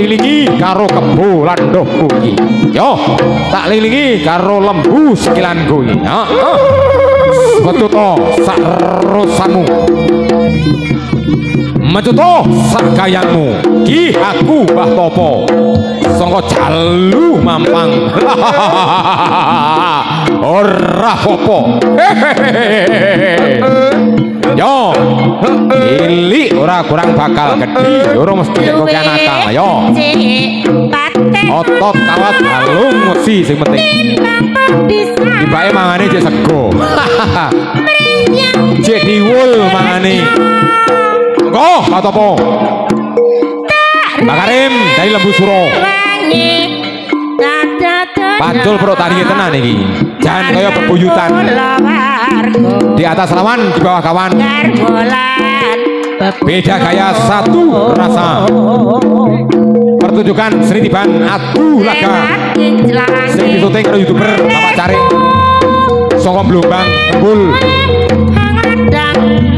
lilingi karo kebo landoh kuwi. Yo, tak lilingi karo lembu sikilan kuwi. Heeh. Betuto sarosanmu. Mecuto sakayangmu. Ki aku Mbah Topo. Sangka jalu mampang. Ora apa-apa. Yo, cilik ora kurang bakal gedhi, ora mesti kok nakal yo. Otot kawat balung mesti sing penting. Tibake mangane cek sego. Cek diwul mangane. Engko patopo. Mbak Karim dari Lembu Suro. Pacul perut tadi tenan iki. Jangan kaya bebuyutan. Di atas lawan, di bawah kawan. Beda gaya satu rasa. Pertunjukan Sri Tiban Adu Laga. Sing dituting karo YouTuber Bapak Cari. Songkom Blombang Bul.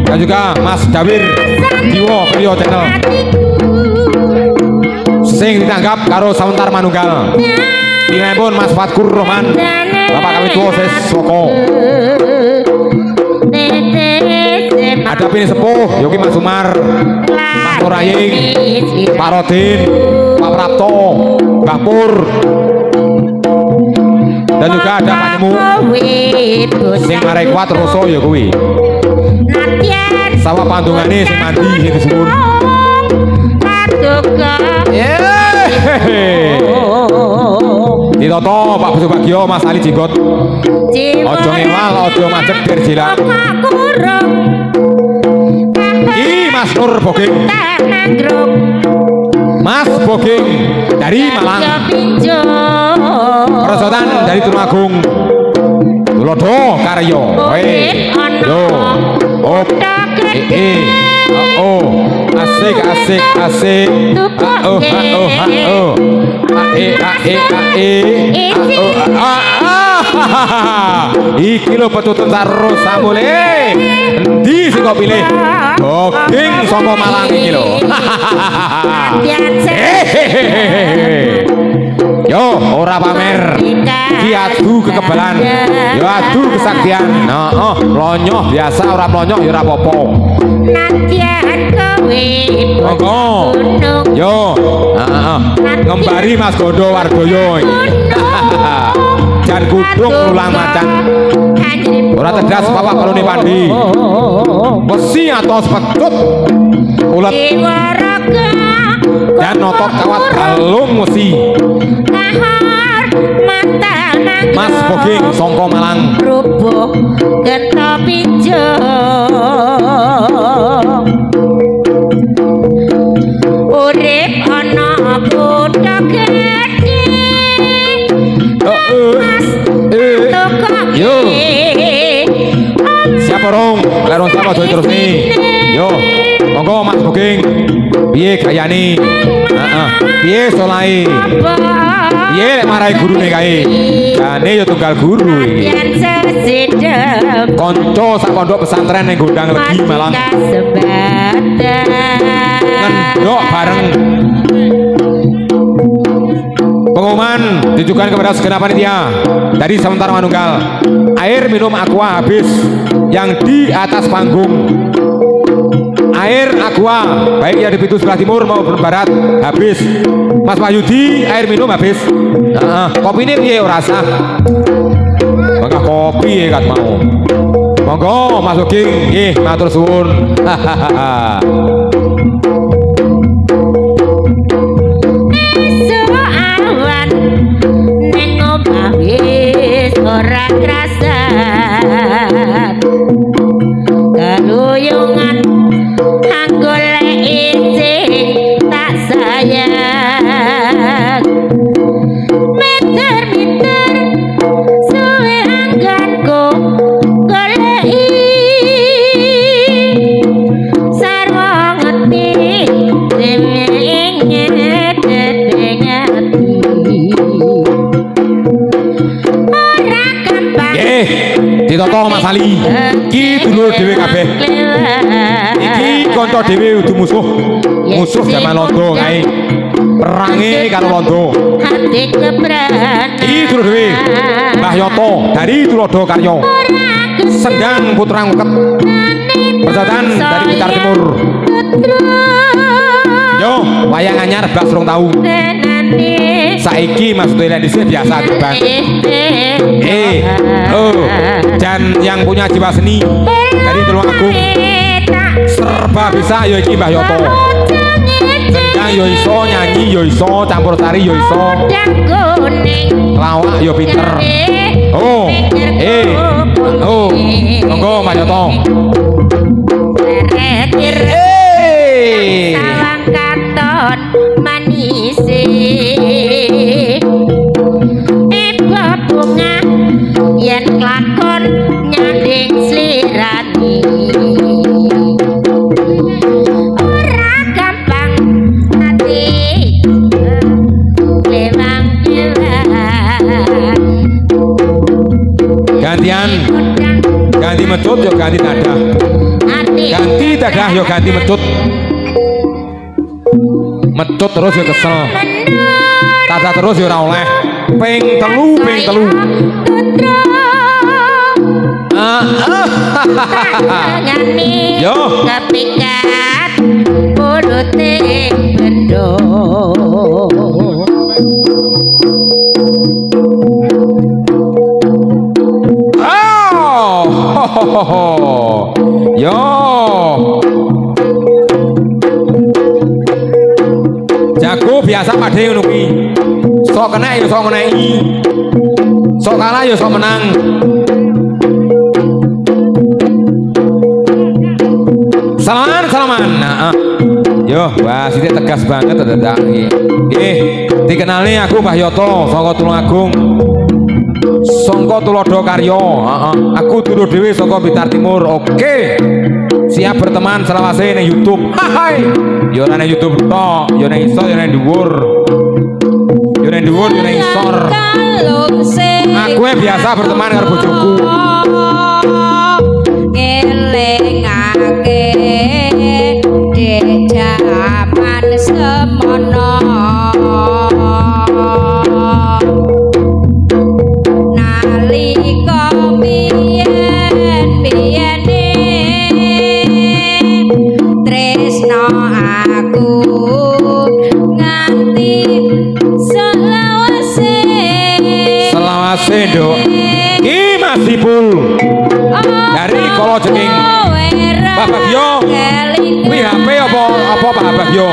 Dan juga Mas Dawir Diwo Priyo Channel. Sing ditanggap karo Sawentar Manunggal. Dinipun Mas Fatkur Rohman, Bapak kami tua Sesoko. Ada pini sepuh Yogi Mas Sumar, Mas Nuraying, Pak Rodin, Pak Prapto, Mbak Pur. Dan juga ada Pak Nyemu sing marai kuat Roso ya kuwi. Sawah pandungane sing mandi sing disuwun. Ditoto Pak Busu Bagio Mas Ali Jenggot. Ojo ngewal, ojo macet biar jilat. Ini Mas Nur Boging. Mas Boging dari Malang. Perosotan dari Tulungagung. Tulodo Karyo. Yo. Oh. Oh. Asik asik asik. Oh oh oh. Iki lho petutun terus samule. Endi sing kok pilih? Boging saka Malang iki lho. Yo, ora pamer. Ki adu kekebalan. Yo adu kesaktian. Heeh, lonyoh biasa ora lonyoh ya ora apa-apa. Monggo. Yo, heeh. Ngembari Mas Gondo Wardoyo iki. Jan kudung ulang macan. Ora tedas Bapak Balone Pandi. Besi atos petut. Ulet. Dan notot kawat balung mesti. Mas Boging songko Malang. Rubuh getop ijo. Urip ana kutha gedhe. Yo. Siapa rong? Larong siapa terus nih? Yo. Monggo Mas Boging. Piye gayane? Heeh. Piye solai? Piye lek marai gurune kae? Jane yo tunggal guru iki. Kanca sak pondok pesantren ning Gondang Legi Malang. Ngendok bareng. Pengumuman ditujukan kepada segenap panitia dari Sawentar Manunggal. Air minum aqua habis yang di atas panggung. Air aqua baik yang di pintu sebelah timur maupun barat habis. Mas Wahyudi air minum habis. Kopi ini piye ora sah. Mangga kopi ya kat mau. Monggo Mas Boging nggih matur suwun. Ora krasan kaluyungan anggolek sing tak sayang meter-meter suwe angganku goleki sarwa ngeti demenge tetengati. Ditoto Mas Ali. Iki dulur dhewe kabeh. Iki kanca dhewe udu musuh. Musuh jaman londo kae. perangi karo londo ati kebrana iki dulu dhewe Mbah Yoto dari Tulodo Karyo Sendang Putra Nguket Persautan dari Blitar Timur yo wayang anyar blas rong tau saiki maksudnya di sini biasa bang dan yang punya jiwa seni dari Tulungagung serba bisa yo iki Mbah Yoto sendang yo iso nyanyi yo iso campur sari yo iso lawak yo pinter monggo Mbah Yoto sawang katon manise ibu bunga yen lakon nyanding slirani ora gampang ati lewang gantian ganti medut yo ganti dadah ganti dadah yo ganti medut medut terus yo kesel dadah terus yo ora oleh ping telu yo kepikat purute bendo yo jago biasa pade ngono kuwi sok kena yo sok ngeneki sok kalah yo sok menang salaman nah yo wah sithik tegas banget dadak iki nggih dikenali aku Mbah Yoto saka Tulungagung saka Tulodo Karyo aku dulu dhewe saka Blitar Timur oke siap berteman selawase ning YouTube hai yo ora ning YouTube tok yo ning isor yo ning dhuwur yo ning dhuwur yo ning isor aku biasa berteman karo bojoku ngelingake di jaman semono nalika biyen tresno aku nganti selawase nduk iki masih pul dari Kolo Jengking Pak Bagio kuwi HP apa Pak Bagio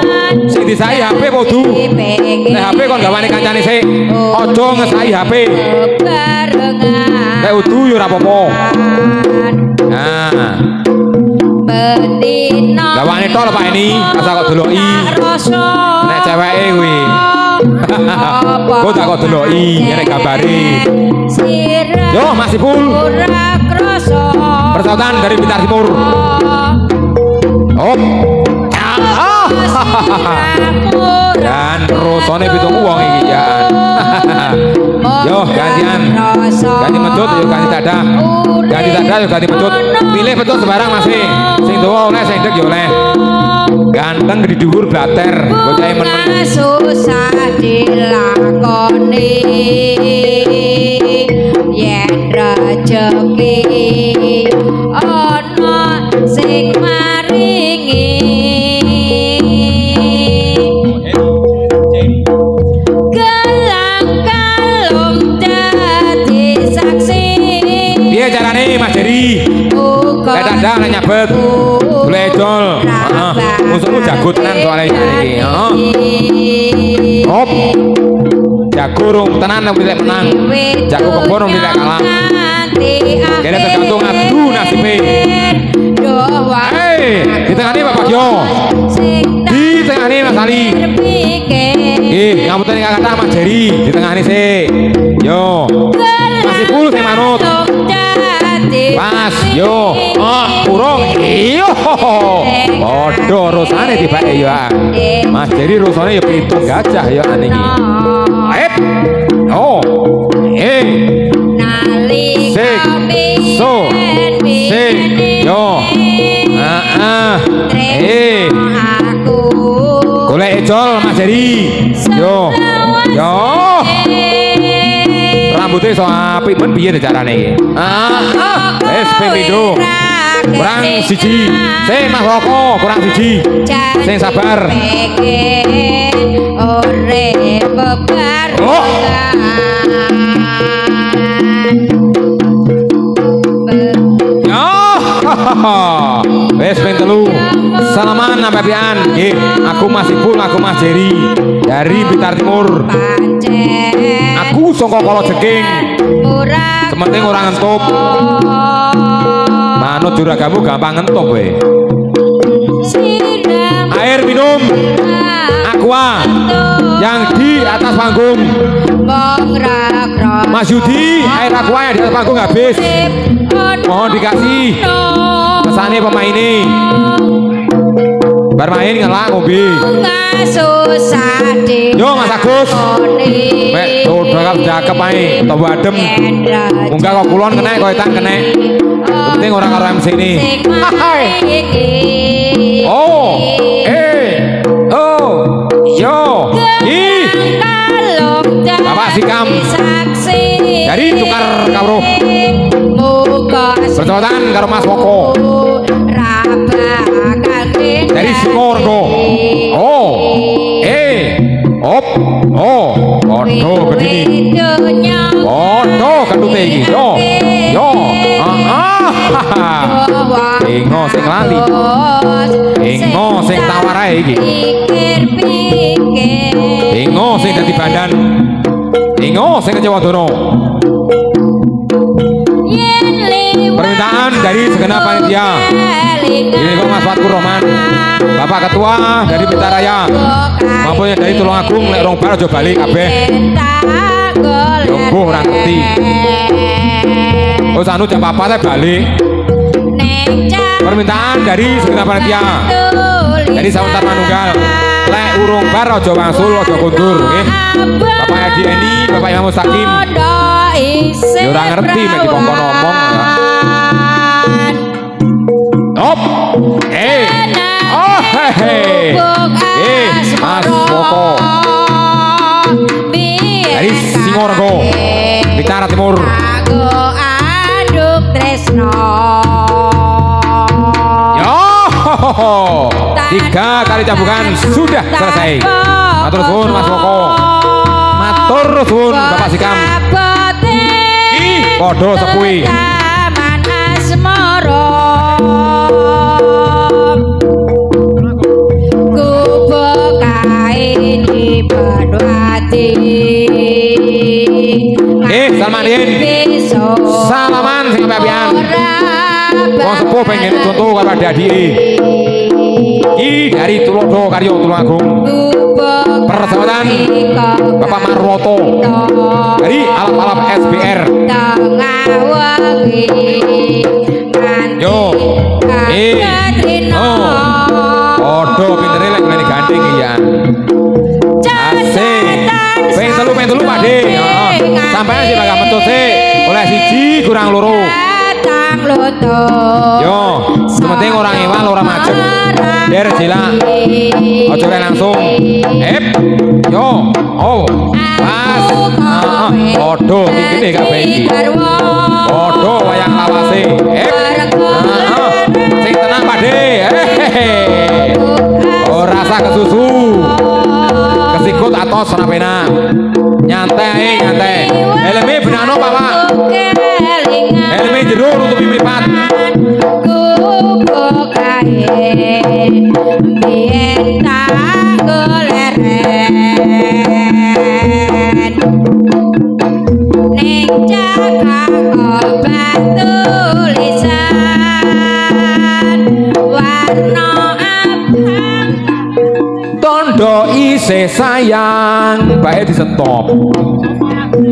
sing disai HP podu nek HP kon gawane kancane sik aja ngesai HP nek udu yo ora apa-apa nah gawane tok lho Pak ini asa kok deloki nek ceweke kuwi kok tak kok deloki nek gambare yo masih full persautan dari Blitar Timur dan rusone pitung uang iki ya yo gantian ganti medut yo ganti dadah yo ganti medut pilih betul sembarang masih sing dawa oleh sing ndek yo oleh ganteng di dhuwur blater bocahe meneng susah dilakoni yen rejeki ana sing maringi gelang kalung dadi saksi piye carane Mas Jeri nek dadah nek nyabet golek edol musuhmu jago tenan soalnya iki hop jago rung tenan nek milih menang jago kebon rung milih kalah kene tergantung adu nasibe ditengani Pak Bagio ditengani Mas Ali ngapunten ingkang kathah Mas Jeri ditengani sik yo masih full sing manut pas yo kurung iyo padha rusane tibake yo Mas Jeri rusane yo pitung gajah yo ane iki sik so sik yo golek ejol Mas Jeri. Yo. Yo. Rambutnya so apik men piye carane iki? Wis ping pindho. Kurang siji. Sing Mas Roko, kurang siji. Sing sabar. Ore bebar. Wes ping telu. Salaman sampai pian. Nggih, aku Mas Ipul, aku Mas Jeri dari Blitar Timur. Aku saka Kala Jeking. Sementing ora ngentup. Manut juragamu gampang ngentup kowe. Air minum Aqua yang di atas panggung. Mas Yudi, air Aqua yang di atas panggung habis. Mohon dikasih pesannya pemain ini. Bermain ngelak ngombe. Yo Mas Agus. Mek dodol cakep ae, tobo adem. Munggah kok kulon kena kok etan kena. Penting orang karo MC ini. Oh. Oh. Yo. Bapak Sikam. Jadi tukar kawruh. Bertepatan karo Mas Woko. Dari Singorgo. Oh. Op. Oh. Waduh begini. Waduh kentute iki. Yo. Ingo sing lali. Ingo sing tawar ae iki. Ingo sing dadi badan. Ingo sing kecewa dono. Permintaan dari segenap panitia. Ini kok Mas Fatkur Roman, Bapak Ketua dari Blitar Raya, maupun dari Tulungagung, lek rong bar aja balik kabeh. Yo mbuh ora ngerti. Oh sanu jam 4 balik. Permintaan dari segenap panitia. Dari Sawentar Manunggal. Lek urung bar aja wangsul, aja kundur nggih. Bapak Edi Eni, Bapak Imam Mustaqim. Ya ora ngerti nek dikongkon ngomong. Op. Oh Mas Woko. Dari Singorgo, Blitar Timur. Aduk tresno. Yo. 3 kali cambukan sudah selesai. Matur suwun Mas Woko. Matur suwun Bapak Sikam. Padha sepuhi. Taman asmara. Kubo kain di Padwati. Salmanin. Salaman sing apian. Wong sepuh pengen contoh karo adike. Iki dari Tulodo Karyo Tulungagung. Persahabatan Bapak Marwoto dari Alap-alap SBR. Yo. Podo pintere lek ngene gandeng iki ya. Asik. Ping telu Pakde. Heeh. Sampeyan sih bakal metu sik. Oleh siji kurang loro. Yo, sementing orang ewal orang macem. Der jila. Ojo langsung. Yo. Oh. Pas. Podo tinggi kabeh iki. Podo wayang lawase. Sing tenang Pakde. Oh rasa kesusu. Kesikut atau senapena. Nyantai nyantai. Helme benano Bapak. Helme jero nutupi mripat. Kubu kain biyen tak goleren. Ning cakak obat tulisan warna abang. Tondo isih sayang, bae di stop.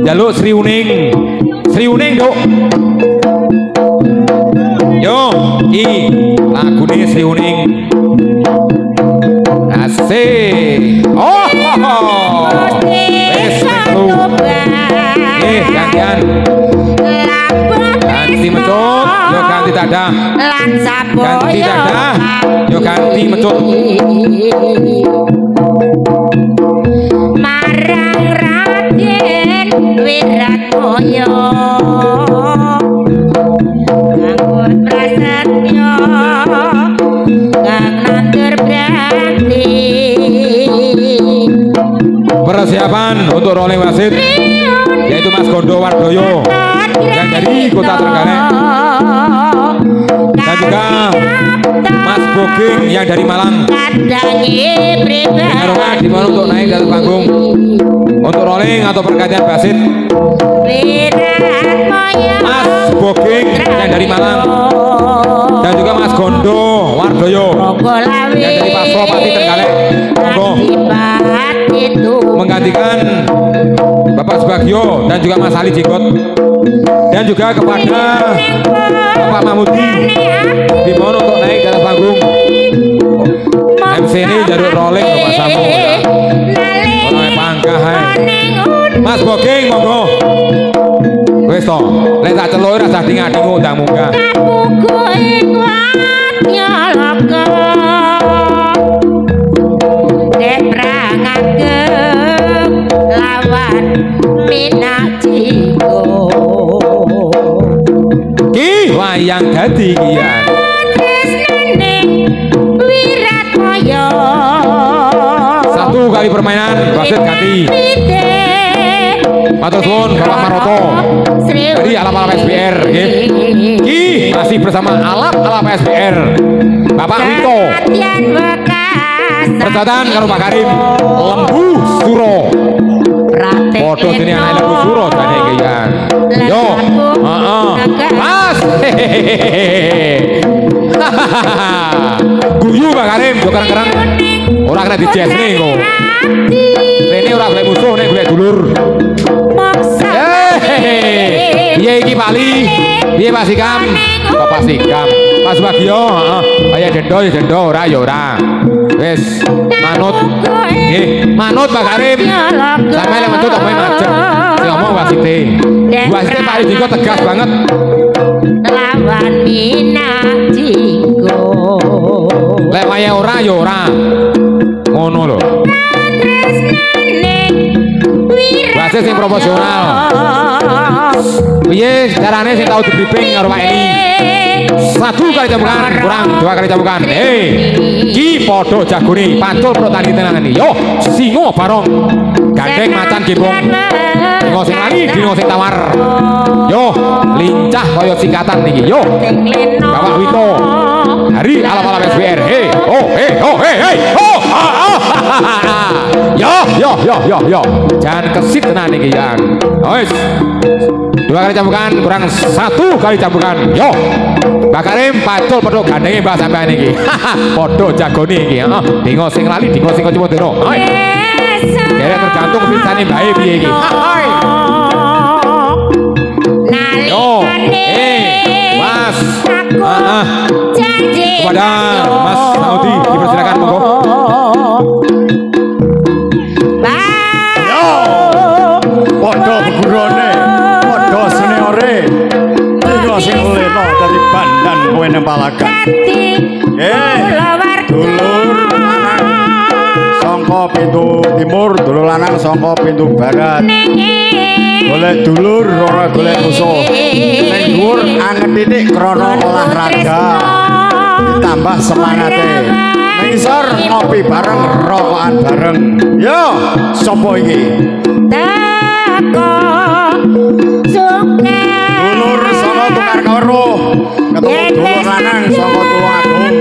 Jaluk Sri Uning. Sri Uning, Duk. Yo, lagune Sri Uning. Asik. Oh. Wes metu. Gantian. Ganti mecut, yo ganti dadah. Ganti dadah, yo ganti mecut. marang Raden Wiratmaya nganggo prasetya kang nandur berarti persiapan untuk rolling wasit yaitu Mas Gondo Wardoyo yang dari Kota Trenggalek dan juga Mas Boging yang dari Malang. Dengarkan di mana untuk naik dari panggung untuk rolling atau pergantian wasit. Mas Boging yang dari Malang dan juga Mas Gondo Wardoyo yang dari Paso Pati Trenggalek menggantikan Bapak Subagio dan juga Mas Ali Jenggot dan juga kepada Bapak Mahmudi di mana untuk naik dari panggung. MC ini jalur rolling Bapak Samu orang panggah Mas Boging monggo wis to lek tak celuk rasa dingadingu ndang munggah lawan Minajiko ki wayang dadi kian Wiratmaya satu kali permainan wasit ganti matur suwun Bapak Maroto dari alap-alap SBR nggih ki masih bersama alap-alap SBR Bapak Wito percataan karo Pak Karim Lembu Suro foto sini anak Lembu Suro jane iki kan yo Mas guyu Pak Karim yo kereng-kereng ora kena dijesne kok rene ora golek musuh nek golek dulur piye iki Pali piye Pak Sikam Bapak Sikam Pak Subagio kaya dendo ya dendo ora ya ora wis manut nggih manut Pak Karim sampe lek metu tak main macet sing ngomong wasite wasite Pak Diko tegas banget lawan Minajiko lek wayahe ora ya ora ngono lho wasit sing proporsional piye carane sing tau dibriefing karo Pak Eni satu kali cambukan kurang dua kali cambukan ki podo jagone pancul protani tenan iki yo singo barong gandeng macan gembong dingo sing lali dingo sing tawar yo lincah kaya sikatan niki yo Bapak Wito dari alap-alap SBR yo jangan kesit tenan iki ya wis dua kali cambukan kurang satu kali cambukan yo Mbak Karim pacul podo gandenge mbak sampean iki podo jagone iki dingo sing lali dingo sing kocok dino kira tergantung pirsane mbae piye iki yo Mas kepada Mas Saudi dipersilakan monggo yo podo begurone podo seniore dingo sing leno dari Bandan kowe nempalaken dulur sangka pintu timur dulur lanang sangka pintu barat golek dulur ora golek musuh ning dhuwur anget titik krana olahraga ditambah semangate ning isor ngopi bareng rokokan bareng yo sapa iki dulur saka tukar karo ketemu dulur lanang saka Tulungagung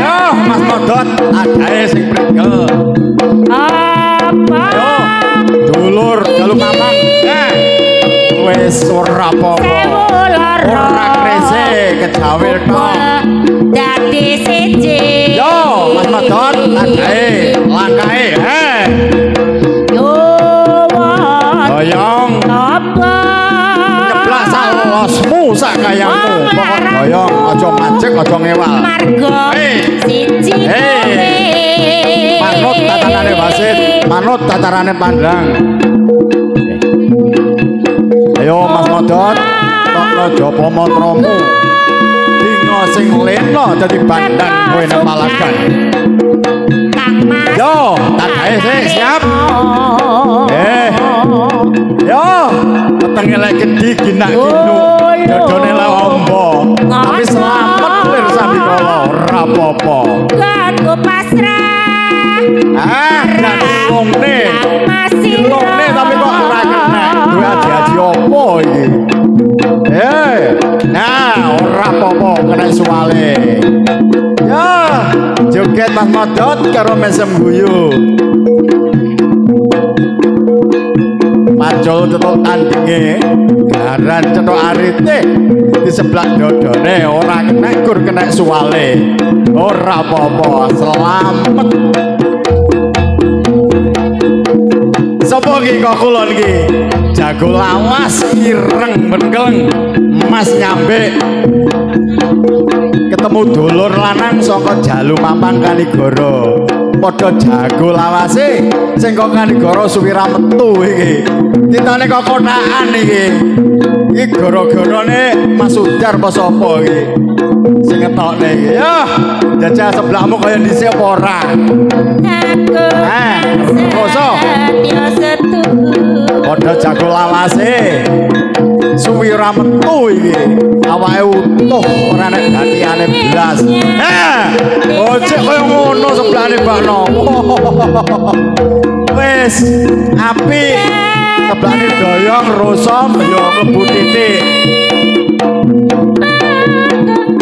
yo Mas Modot adae sing prigel yo dulur jaluk mamang wis ora apa-apa ora krese kejawil tok dadi siji yo Mas Modot adae langkae Doyong nyeblak salosmu sak kayangmu pokok doyong aja macek aja ngewal siji manut tatanane wasit manut tatarane pandang ayo Mas Modot tokno japa mantramu dingo sing leno dadi bandang kowe nang Palagan. Yo, tadahe sik siap. Yo, wetenge lek gedhi ginak ginu. Dodone le ombo. Tapi selamat lir sambikala ora apa-apa. Aku pasrah. Dilongne. Dilongne tapi kok ora kena. Duwe aji-aji opo iki? Nah, ora apa-apa kena suwale. Ya, joget Mas Modot karo mesem guyu. Pacul cetok tandinge, garan cetok arite di sebelah dodone ora kena gur kena suwale. Ora apa-apa, selamat. Sopo iki kok kulon iki? Jago lawas ireng benkeleng Mas Nyambe. Ketemu dulur lanang saka Jalu Mampang Kanigoro. Padha jago lawase sing kok Kanigoro suwira metu iki. Titane kok kotakan iki. Iki gara-garane Mas Udar apa sapa iki? Sing ngetokne iki. Ya, jajah sebelahmu kaya dhisik apa ora? Rasa padha jago lawase suwira metu iki awake utuh ora nek gantiane blas ojek kaya ngono sebelahane bakno wis apik sebelahane doyong rosom yo mlebu titik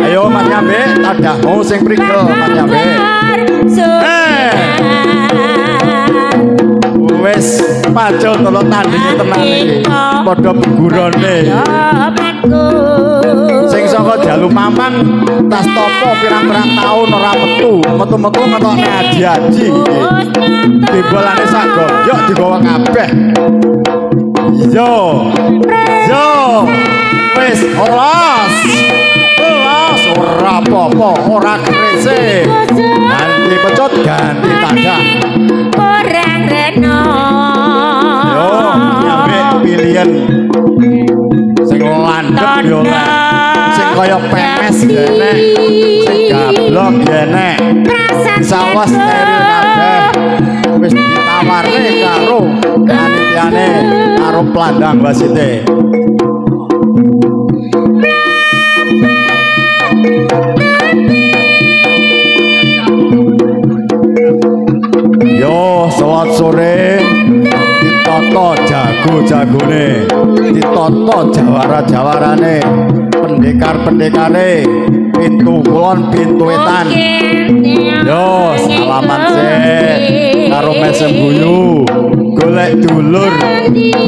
ayo Mas Nyambe tadahmu sing prigel Mas Nyambe wis pacul tolo tandinge tenan iki padha begurone sing saka Jalu Mampang tas topo pirang-pirang taun ora metu-metu ngetokne aji-aji dibolane sak goyok digawa kabeh yo wis olos ora apa-apa ora krese ganti pecut ganti tadah orang reno yo Nyambe pilihan sing landhep yo nek sing kaya pemes gene sing gablok gene sawas steril kabeh wis ditawarne karo kanitiane karo plandang wasite yo selamat sore ditoto jago-jagone ditoto jawara-jawarane pendekar-pendekare pintu kulon pintu wetan yo salaman sih karo mesem guyu golek dulur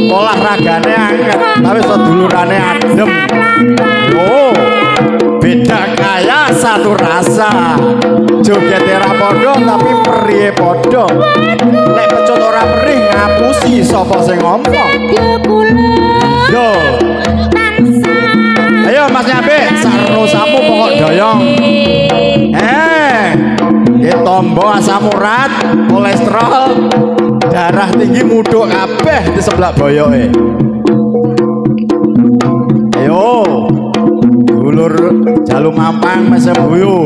olahragane angkat tapi sedulurane adem yo beda kaya satu rasa joget ora padha tapi perihe padha nek pecut ora perih ngapusi sapa sing ngomong yo ayo Mas Nyambe sarosamu pokok doyong tombo asam urat kolesterol darah tinggi mudhuk kabeh di sebelah boyoke ayo dulur Jalu Mampang mesem guyu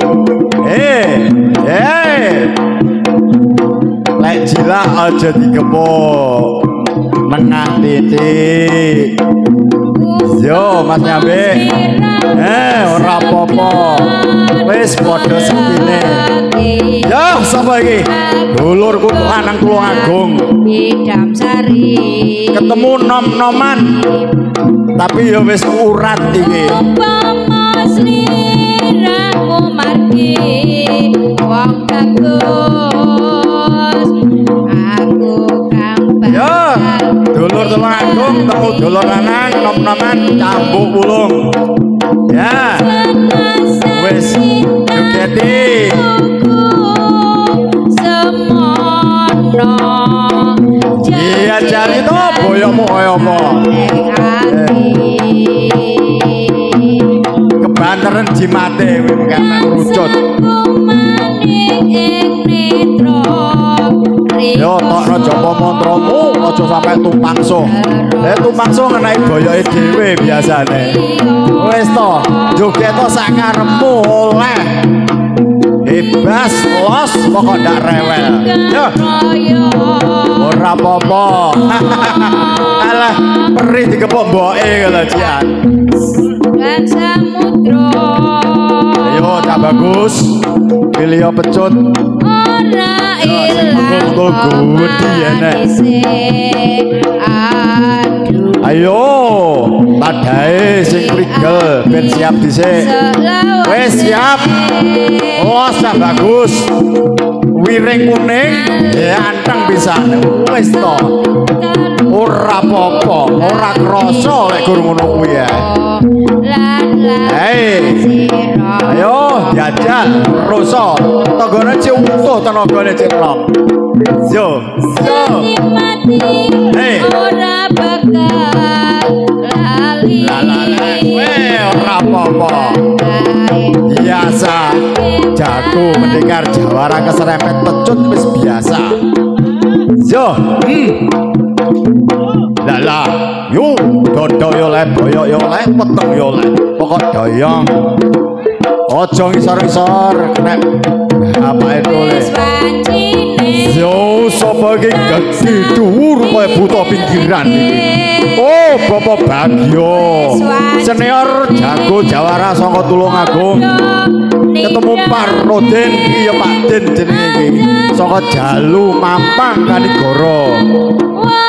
lek jila aja digepuk nengah titik yo Mas Nyambe ora apa-apa wis padha sepine yo sapa iki dulurku lanang Tulungagung Idam Sari ketemu nom-noman tapi yo wis urat iki sliramu margi wong bagus aku kampang yo dulur Tulungagung temu dulur lanang nom-noman cambuk wulung ya wis jogeti semono iya jari to boyomu kaya apa kebanteran jimate enggak merucut Yo tokno japa mantramu aja sampe tumpangso. Tumpangso ngenai boyoke dhewe biasane. Wis to, joget to sak karepmu oleh. Bebas los pokok ndak rewel. Yo. Ora apa-apa. Alah, perih digepok mboke lho Cian. Kan samudra. Ayo Cak Bagus. Pilih pecut. Ora ilang gudi enek. Ayo, tadae sing prigel ben siap dhisik. Wis siap. Oh, Cak Bagus. Wiring kuning anteng pisan. Wis to. Ora apa-apa, ora krasa lek gur ngono kuwi ya. Hei. Ayo diajak roso. Tanggane cek utuh tenagane cek lok. Yo. Hei. Ora bakal lali. Ora apa-apa. Biasa. Jago mendengar jawara keserempet pecut wis biasa. Yo. Lala, yo, dodo yo le, boyok yo le, peteng yo le, pokok doyong. Ojo ngisor-ngisor, kena apa itu le? Yo, sopo iki gede dhuwur koyo buta pinggiran iki. Oh, Bapak Bagyo, senior jago jawara saka Tulungagung. Ketemu Pak Roden iya Pak Den jenenge iki. Saka Jalu Mampang Kanigoro.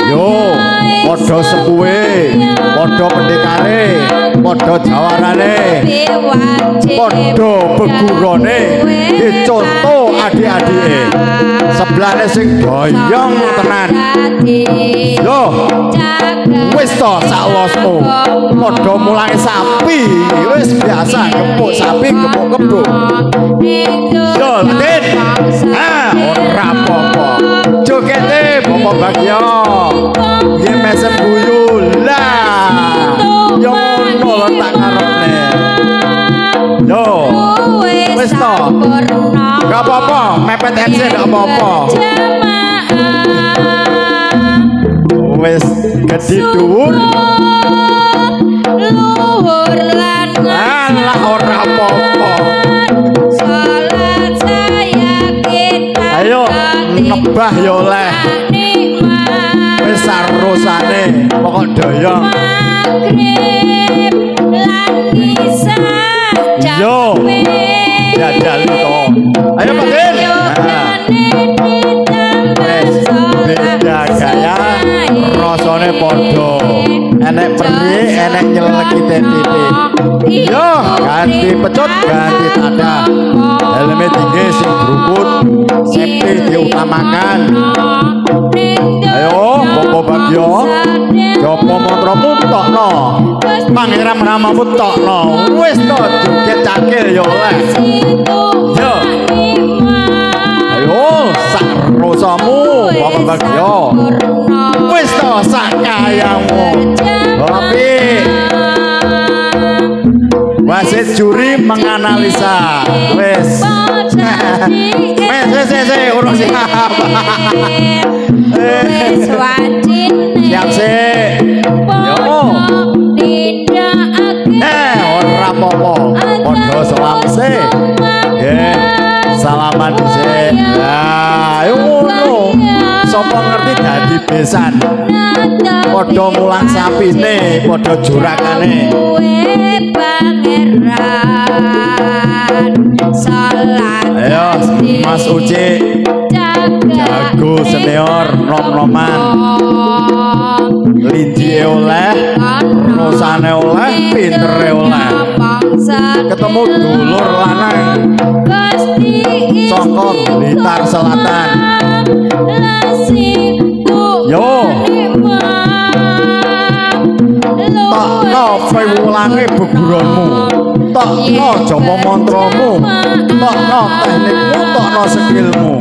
Yo, padha sepuhe, padha pendekare, padha jawarane, padha begurone, contoh adik-adike. Sebelahne sing boyong tenan. Yo, wis to saklosmu. Padha mulangi sapi, wis biasa gempuk sapi, gempuk-gempuk. Yo, Den. Ora apa-apa. Jogete Bapak Bagyo. Nggih mesem guyu lah. Yo ngono lho tak karepne. Yo. Wis to. Enggak apa-apa, mepet MC enggak apa-apa. Wis gede dhuwur. Luhur lan alah ora apa-apa. salat saya kita. Ayo nebah yo oleh. Wis sarusane pokok doyong. Magrib lan isa Yo. Jajal to. Ayo Pak Den. Beda gaya rasane padha. Enek perih, enek nyelekite titik. Yo, ganti pecut, ganti tadah. Helme tinggi sing brukut, safety diutamakan. Ayo, Bapak Bagyo. Jopo mantramu tokno. Pangeran Ramamu tokno. Wis to joget cakil yo oleh. Yo. Ayo, sak rosamu Bapak Bagyo. Wis to sak kayamu. Tapi wasit juri menganalisa. Wis. Wis urung siap. Siap sih. Yo. Ora apa-apa. Padha salam sih. Nggih. Salaman dhisik. Lah, yo ngono. Sapa ngerti dadi besan. Padha mulang sapine, padha jurakane. Ayo Mas Uci. Jago senior nom-noman. Linji oleh, rusane oleh, pintere oleh. Ketemu dulur lanang saka Blitar Selatan. Yo. Tokno piwulange beburonmu. Tokno japa mantramu. Tokno teknikmu, tokno skillmu.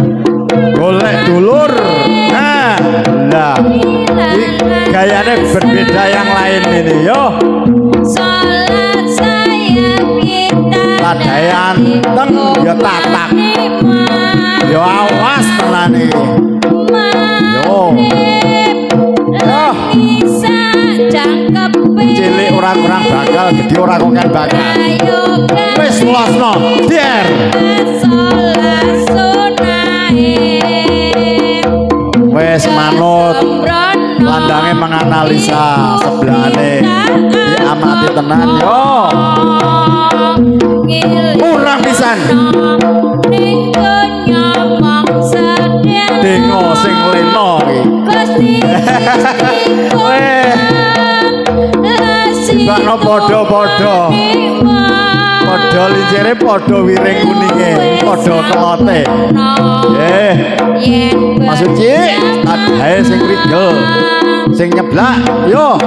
Golek dulur. Nah, lah. Gayane berbeda yang lain ini yo. Salat saya kita. Ladayan teng yo tatak. Yo awas tenan iki. Oh. Bisa jangkepe Cilik ora kurang bakal, gede ora kokan bakal. Wis losno, der. Wis manut. Landange menganalisa sebelahane. Diamati tenan yo. Kurang pisan. Dengo sing leno iki. Bakno padha-padha. Padha lincire, padha wiring kuninge, padha kelote. Nggih. Mas Uci, adae sing prigel. Sing nyeblak, yo.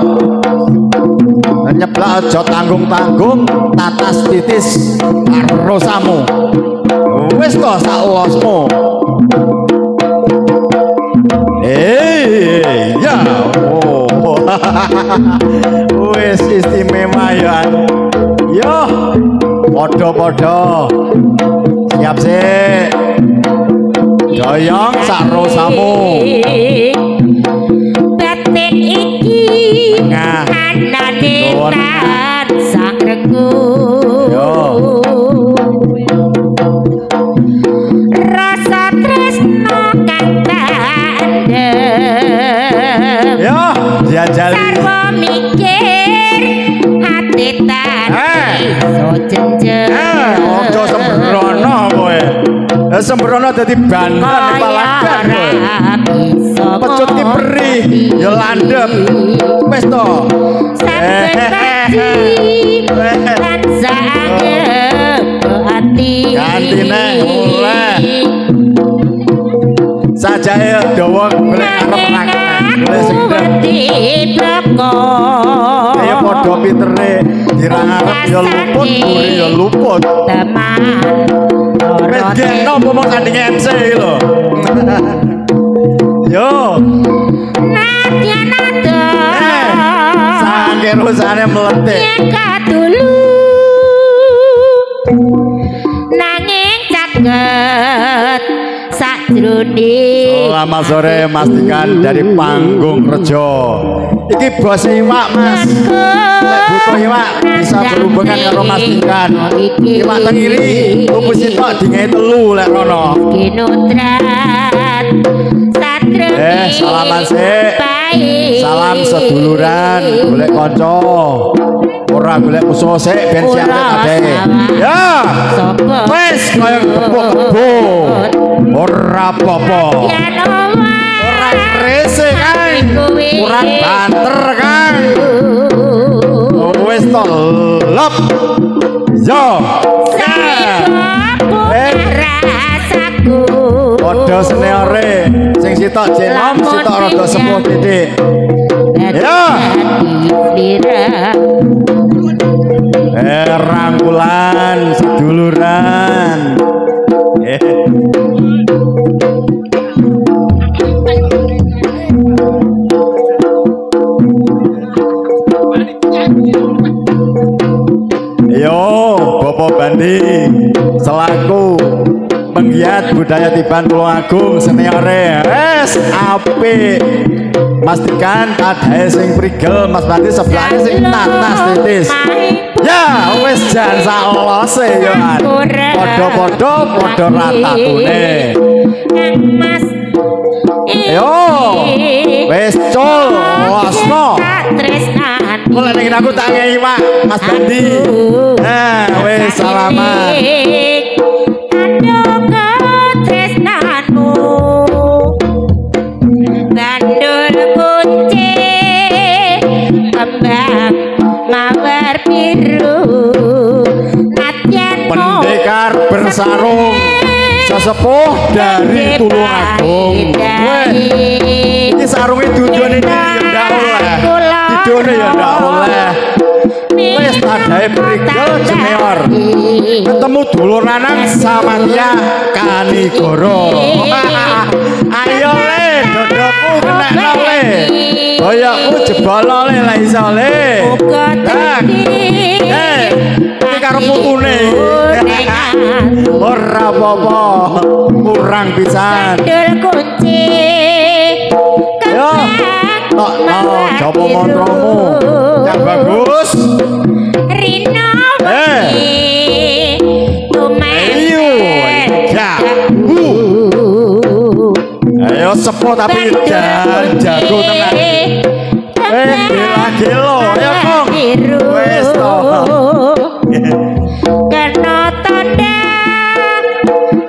Nyeblak aja tanggung-tanggung, tatas titis karo samu. Wis to sak losmu. Ya. Oh. Wis istimewa ya. Yo. Padha-padha. Siap sik. Doyong sak rosamu. Batin iki anane tan sang regu. Yo. Rasa tresno kang tandem. Yo, jajal. Sarwa mikir ati tani so jenjeng. Ojo sembrono kowe. Sembrono dadi bandan palagan kowe. Pecut ki perih, ya landhep. Wis to. Gantine oleh. Sajae dawa golek arep rakan. Golek sing kaya padha pitere dirang arep ya luput, mburi ya luput. Teman. Wis geno pomong sandinge MC lho. Yo. Nadia nada. Saking rusane meletik. Dulu nanging caket sajroning. Selamat sore Mas Dikan dari panggung Rejo. Iki bos iwak Mas. Nek butuh iwak bisa berhubungan karo Mas Dikan. Iwak tengiri tuku sitok dinge 3 lek rono. Kinutrat satremi. Salaman sik. Salam seduluran, golek kanca. Ora golek musuh sik ben siap kabeh. Ya. Wis kaya gebuk-gebuk. Ora apa-apa. Ora rese Kang. Kurang banter Kang. Wis to lep. Yo. Rasaku. Padha seneore sing sitok jenom, sitok rada sepuh titik. Ya. Rangkulan seduluran. Yo, Bapak Bandi selaku penggiat budaya Tiban Tulungagung seniore. Wes apik. Mas Dikan adae sing prigel, Mas Bandi sebelahnya sing tatas titis. Ya, wis jan saolose yo. Padha-padha padha ratatune. Mas. Yo. Wis cul, losno. Mulai ning aku tak ngei Pak, Mas Bandi. Nah, wis salaman. Gandul kunci kembang mawar biru Pendekar bersarung sesepuh dari Tulungagung. Ini sarungnya dudone ya ndak oleh. Didone ya ndak oleh. Wis tadahe prigel junior. Ketemu dulur lanang Samantia Kanigoro. Ayo le dodoku kena le. Boyokku jebol le la iso le. Iki karo putune. Ora apa-apa. Kurang pisan. Gandul kunci Yo, tok coba mantramu yang bagus. Rino Ayo, ya. Ayo sepo tapi jago tenang. Gila, ayo kong. Wes to. Kena tanda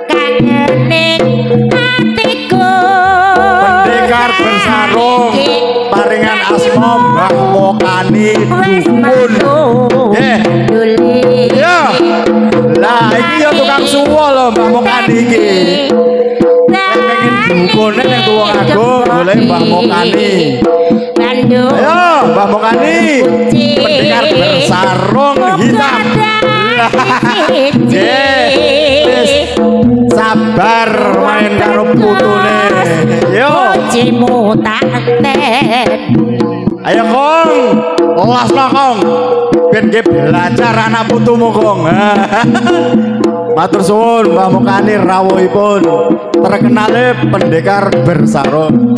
kangening hatiku. Pendekar bersarung paringan asma Mbah Mokani dukun. Ya. Lah iki ya tukang suwo lho Mbah Mokani iki. Pengen dukune ning Tuwong Agung golek Mbah Mokani. Ayo Mbah Mokani. Pendekar bersarung hitam. Sabar main karo putune. Yo, jimu tak ten. Ayo Kong, lasno Kong. Ben nggih belajar anak putumu Kong. Matur suwun Mbah Mokani rawuhipun. Terkenale pendekar bersarung.